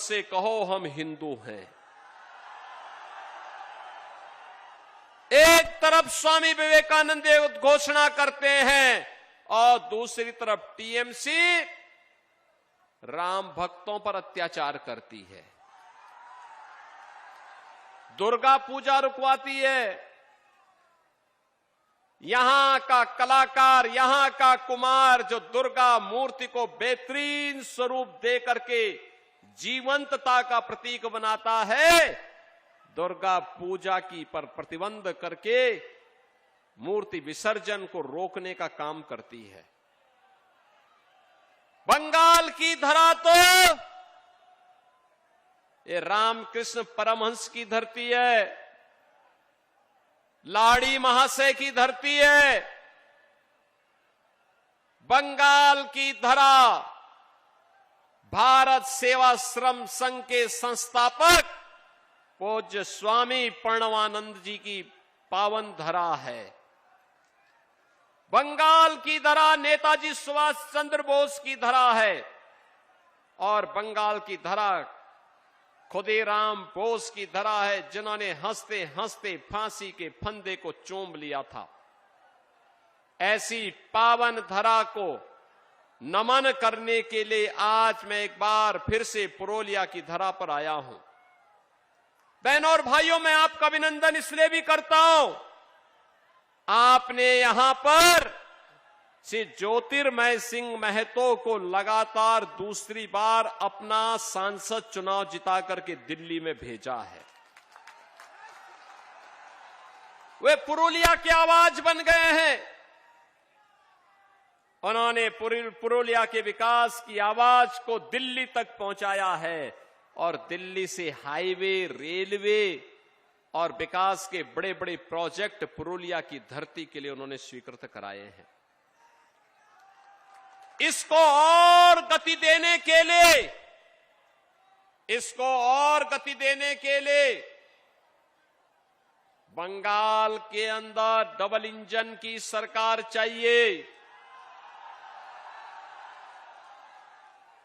से कहो हम हिंदू हैं। एक तरफ स्वामी विवेकानंद घोषणा करते हैं और दूसरी तरफ टीएमसी राम भक्तों पर अत्याचार करती है, दुर्गा पूजा रुकवाती है। यहां का कलाकार, यहां का कुमार जो दुर्गा मूर्ति को बेहतरीन स्वरूप दे करके जीवंतता का प्रतीक बनाता है, दुर्गा पूजा की पर प्रतिबंध करके मूर्ति विसर्जन को रोकने का काम करती है। बंगाल की धरा तो ये रामकृष्ण परमहंस की धरती है, लाड़ी महाशय की धरती है। बंगाल की धरा भारत सेवाश्रम संघ के संस्थापक पूज्य स्वामी प्रणवानंद जी की पावन धरा है। बंगाल की धरा नेताजी सुभाष चंद्र बोस की धरा है और बंगाल की धरा खुदीराम बोस की धरा है, जिन्होंने हंसते हंसते फांसी के फंदे को चूम लिया था। ऐसी पावन धरा को नमन करने के लिए आज मैं एक बार फिर से पुरुलिया की धरा पर आया हूं। बहनों और भाइयों, मैं आपका अभिनंदन इसलिए भी करता हूं, आपने यहां पर श्री ज्योतिर्मय सिंह महतो को लगातार दूसरी बार अपना सांसद चुनाव जिता करके दिल्ली में भेजा है। वे पुरुलिया की आवाज बन गए हैं। उन्होंने पुरुलिया के विकास की आवाज को दिल्ली तक पहुंचाया है और दिल्ली से हाईवे, रेलवे और विकास के बड़े बड़े प्रोजेक्ट पुरुलिया की धरती के लिए उन्होंने स्वीकृत कराए हैं। इसको और गति देने के लिए बंगाल के अंदर डबल इंजन की सरकार चाहिए,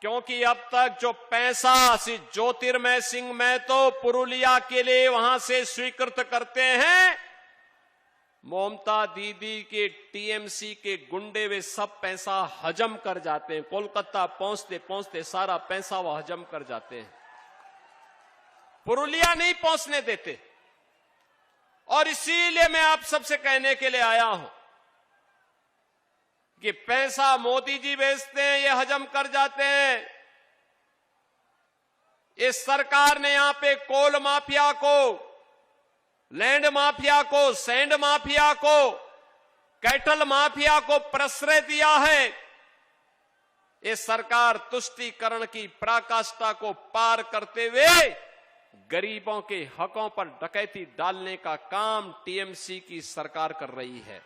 क्योंकि अब तक जो पैसा श्री ज्योतिर्मय सिंह महतो पुरुलिया के लिए वहां से स्वीकृत करते हैं, ममता दीदी के टीएमसी के गुंडे वे सब पैसा हजम कर जाते हैं। कोलकाता पहुंचते पहुंचते सारा पैसा वो हजम कर जाते हैं, पुरुलिया नहीं पहुंचने देते। और इसीलिए मैं आप सबसे कहने के लिए आया हूं कि पैसा मोदी जी भेजते हैं, ये हजम कर जाते हैं। इस सरकार ने यहां पे कोल माफिया को, लैंड माफिया को, सैंड माफिया को, कैटल माफिया को प्रश्रय दिया है। ये सरकार तुष्टीकरण की पराकाष्ठा को पार करते हुए गरीबों के हकों पर डकैती डालने का काम टीएमसी की सरकार कर रही है।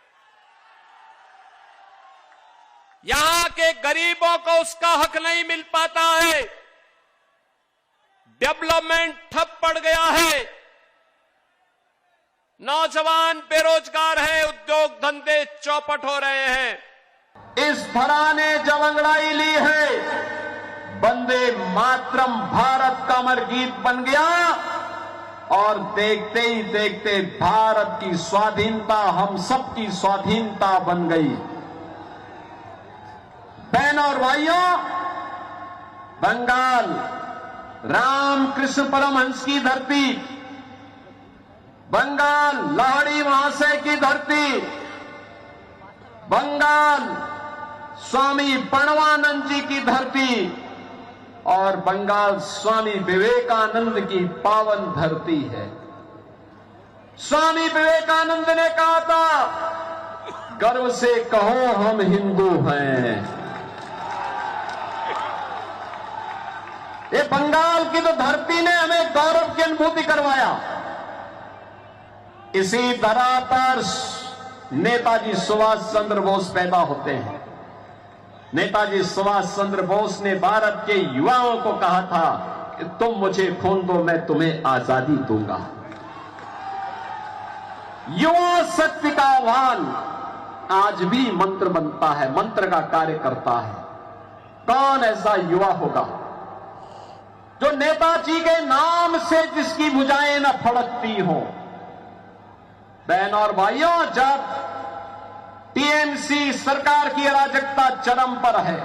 यहां के गरीबों को उसका हक नहीं मिल पाता है, डेवलपमेंट ठप पड़ गया है, नौजवान बेरोजगार है, उद्योग धंधे चौपट हो रहे हैं। इस धरा ने जब अंगड़ाई ली है, वंदे मातरम भारत का अमर गीत बन गया और देखते ही देखते भारत की स्वाधीनता हम सबकी स्वाधीनता बन गई। बहनों और भाइयों, बंगाल रामकृष्ण परमहंस की धरती, बंगाल लाड़ी महाशय की धरती, बंगाल स्वामी प्रणवानंद जी की धरती और बंगाल स्वामी विवेकानंद की पावन धरती है। स्वामी विवेकानंद ने कहा था, गर्व से कहो हम हिंदू हैं। ये बंगाल की तो धरती ने हमें गौरव की अनुभूति करवाया। इसी धरा पर नेताजी सुभाष चंद्र बोस पैदा होते हैं। नेताजी सुभाष चंद्र बोस ने भारत के युवाओं को कहा था कि तुम मुझे खून दो, मैं तुम्हें आजादी दूंगा। युवा शक्ति का आह्वान आज भी मंत्र बनता है, मंत्र का कार्य करता है। कौन ऐसा युवा होगा जो नेताजी के नाम से जिसकी भुजाएं न फड़कती हो। बहन और भाइयों, जब टीएमसी सरकार की अराजकता चरम पर है,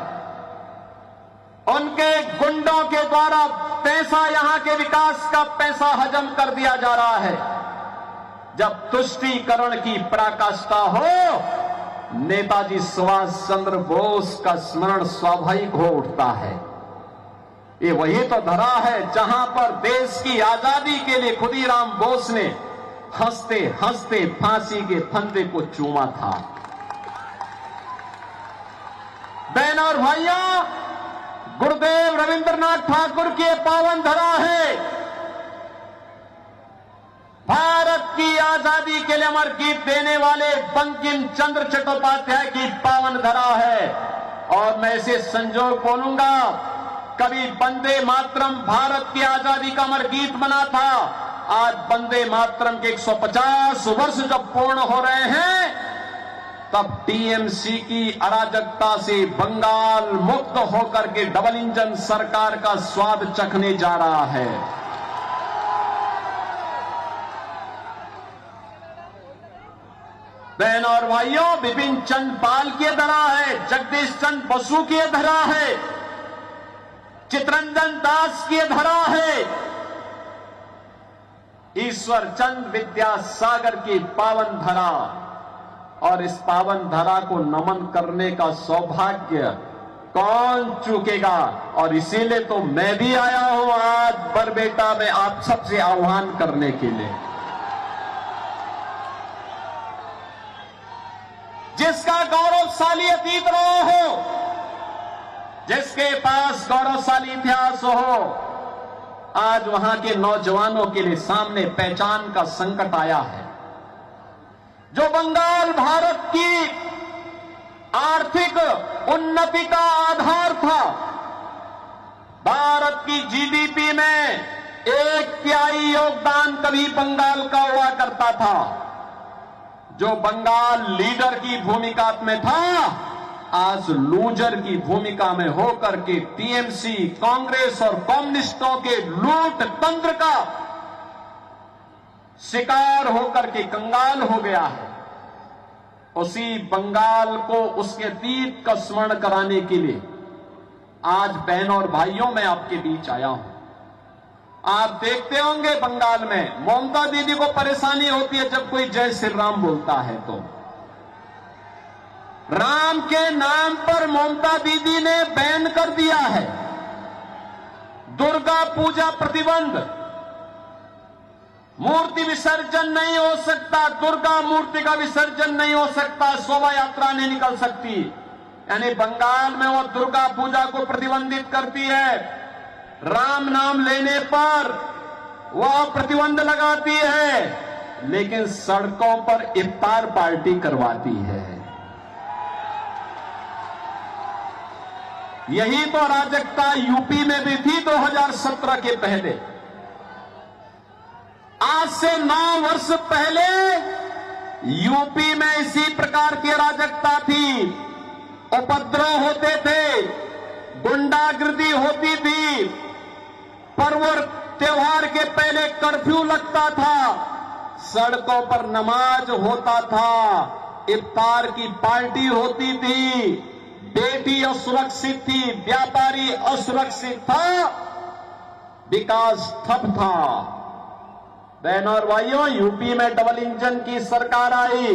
उनके गुंडों के द्वारा पैसा, यहां के विकास का पैसा हजम कर दिया जा रहा है, जब तुष्टीकरण की पराकाष्ठा हो, नेताजी सुभाष चंद्र बोस का स्मरण स्वाभाविक हो उठता है। ये वही तो धरा है जहां पर देश की आजादी के लिए खुदीराम बोस ने हंसते हंसते फांसी के फंदे को चूमा था। बहन और भाइयों, गुरुदेव रविंद्रनाथ ठाकुर की पावन धरा है, भारत की आजादी के लिए अमर गीत देने वाले बंकिम चंद्र चट्टोपाध्याय की पावन धरा है। और मैं इसे संजोग बोलूंगा, कभी वंदे मातरम भारत की आजादी का अमर गीत बना था, आज वंदे मातरम के 150 वर्ष जब पूर्ण हो रहे हैं, तब टीएमसी की अराजकता से बंगाल मुक्त होकर के डबल इंजन सरकार का स्वाद चखने जा रहा है। बहन और भाइयों, विपिन चंद्र पाल की धरा है, जगदीश चंद्र बसु की धरा है, चितरंजन दास की धरा है, ईश्वर चंद्र विद्यासागर की पावन धरा। और इस पावन धरा को नमन करने का सौभाग्य कौन चूकेगा। और इसीलिए तो मैं भी आया हूं आज बरबेटा में आप सबसे आह्वान करने के लिए। जिसका गौरवशाली अतीत रहा हो, जिसके पास गौरवशाली इतिहास हो, आज वहां के नौजवानों के लिए सामने पहचान का संकट आया है। जो बंगाल भारत की आर्थिक उन्नति का आधार था, भारत की जीडीपी में 1/3 योगदान कभी बंगाल का हुआ करता था। जो बंगाल लीडर की भूमिका में था, आज लूजर की भूमिका में होकर के टीएमसी, कांग्रेस और कम्युनिस्टों के लूट तंत्र का शिकार होकर के कंगाल हो गया है। उसी बंगाल को उसके अतीत का स्मरण कराने के लिए आज बहनों और भाइयों मैं आपके बीच आया हूं। आप देखते होंगे बंगाल में ममता दीदी को परेशानी होती है जब कोई जय श्री राम बोलता है, तो राम के नाम पर ममता दीदी ने बैन कर दिया है। दुर्गा पूजा प्रतिबंध, मूर्ति विसर्जन नहीं हो सकता, दुर्गा मूर्ति का विसर्जन नहीं हो सकता, शोभा यात्रा नहीं निकल सकती। यानी बंगाल में वो दुर्गा पूजा को प्रतिबंधित करती है, राम नाम लेने पर वह प्रतिबंध लगाती है, लेकिन सड़कों पर इफ्तार पार्टी करवाती है। यही तो अराजकता यूपी में भी थी 2017 के पहले। आज से 9 वर्ष पहले यूपी में इसी प्रकार की अराजकता थी, उपद्रव होते थे, गुंडागिर्दी होती थी, पर्व त्योहार के पहले कर्फ्यू लगता था, सड़कों पर नमाज होता था, इफ्तार की पार्टी होती थी, बेटी असुरक्षित थी, व्यापारी असुरक्षित था, विकास ठप था। बहनों और भाइयों, यूपी में डबल इंजन की सरकार आई।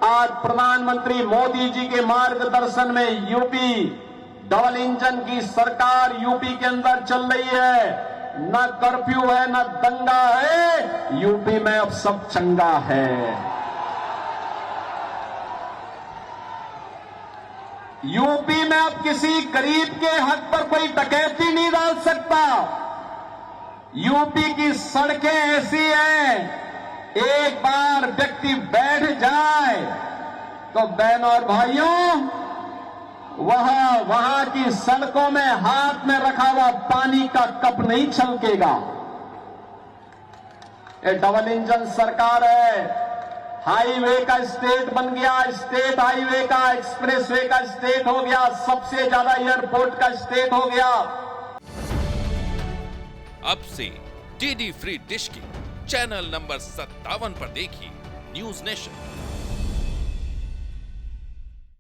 आज प्रधानमंत्री मोदी जी के मार्गदर्शन में यूपी डबल इंजन की सरकार यूपी के अंदर चल रही है। न कर्फ्यू है, न दंगा है, यूपी में अब सब चंगा है। यूपी में अब किसी गरीब के हक पर कोई डकैती नहीं डाल सकता। यूपी की सड़कें ऐसी हैं, एक बार व्यक्ति बैठ जाए तो बहनों और भाइयों, वहां की सड़कों में हाथ में रखा हुआ पानी का कप नहीं छलकेगा। ये डबल इंजन सरकार है। हाईवे का स्टेट बन गया, स्टेट हाईवे का, एक्सप्रेसवे का स्टेट हो गया, सबसे ज्यादा एयरपोर्ट का स्टेट हो गया। अब से डीडी फ्री डिश के चैनल नंबर 57 पर देखिए न्यूज नेशन।